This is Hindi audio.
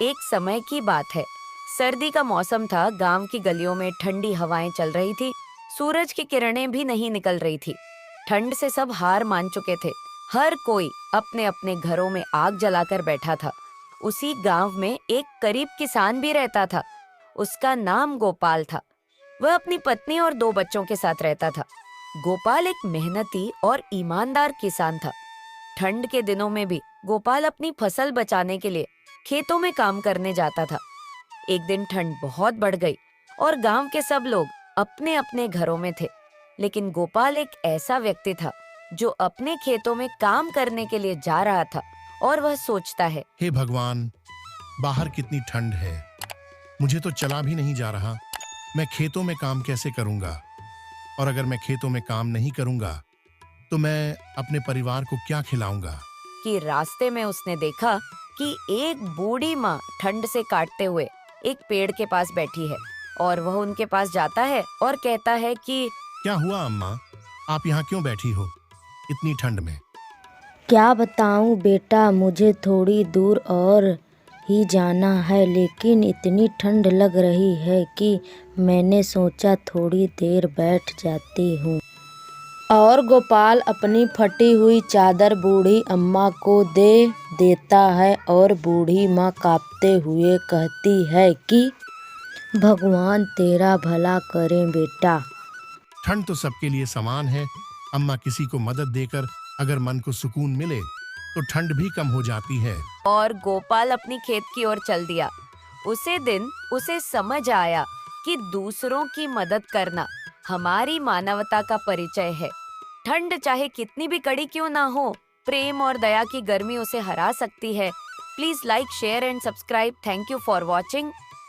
एक समय की बात है। सर्दी का मौसम था। गांव की गलियों में ठंडी हवाएं चल रही थी। सूरज की किरणें भी नहीं निकल रही थी। ठंड से सब हार मान चुके थे। हर कोई अपने अपने घरों में आग जलाकर बैठा था। उसी गांव में एक गरीब किसान भी रहता था। उसका नाम गोपाल था। वह अपनी पत्नी और 2 बच्चों के साथ रहता था। गोपाल एक मेहनती और ईमानदार किसान था। ठंड के दिनों में भी गोपाल अपनी फसल बचाने के लिए खेतों में काम करने जाता था। एक दिन ठंड बहुत बढ़ गई और गांव के सब लोग अपने अपने घरों में थे। लेकिन गोपाल एक ऐसा व्यक्ति था जो अपने खेतों में काम करने के लिए जा रहा था और वह सोचता है, हे भगवान, बाहर कितनी ठंड है। मुझे तो चला भी नहीं जा रहा। मैं खेतों में काम कैसे करूंगा? और अगर मैं खेतों में काम नहीं करूंगा तो मैं अपने परिवार को क्या खिलाऊंगा? कि रास्ते में उसने देखा कि एक बूढ़ी माँ ठंड से काटते हुए एक पेड़ के पास बैठी है और वह उनके पास जाता है और कहता है कि क्या हुआ अम्मा? आप यहाँ क्यों बैठी हो इतनी ठंड में? क्या बताऊं बेटा, मुझे थोड़ी दूर और ही जाना है, लेकिन इतनी ठंड लग रही है कि मैंने सोचा थोड़ी देर बैठ जाती हूँ। और गोपाल अपनी फटी हुई चादर बूढ़ी अम्मा को दे देता है और बूढ़ी माँ कांपते हुए कहती है कि भगवान तेरा भला करें बेटा। ठंड तो सबके लिए समान है अम्मा। किसी को मदद देकर अगर मन को सुकून मिले तो ठंड भी कम हो जाती है। और गोपाल अपनी खेत की ओर चल दिया। उसे दिन उसे समझ आया कि दूसरों की मदद करना हमारी मानवता का परिचय है। ठंड चाहे कितनी भी कड़ी क्यों ना हो, प्रेम और दया की गर्मी उसे हरा सकती है। Please like, share and subscribe. Thank you for watching.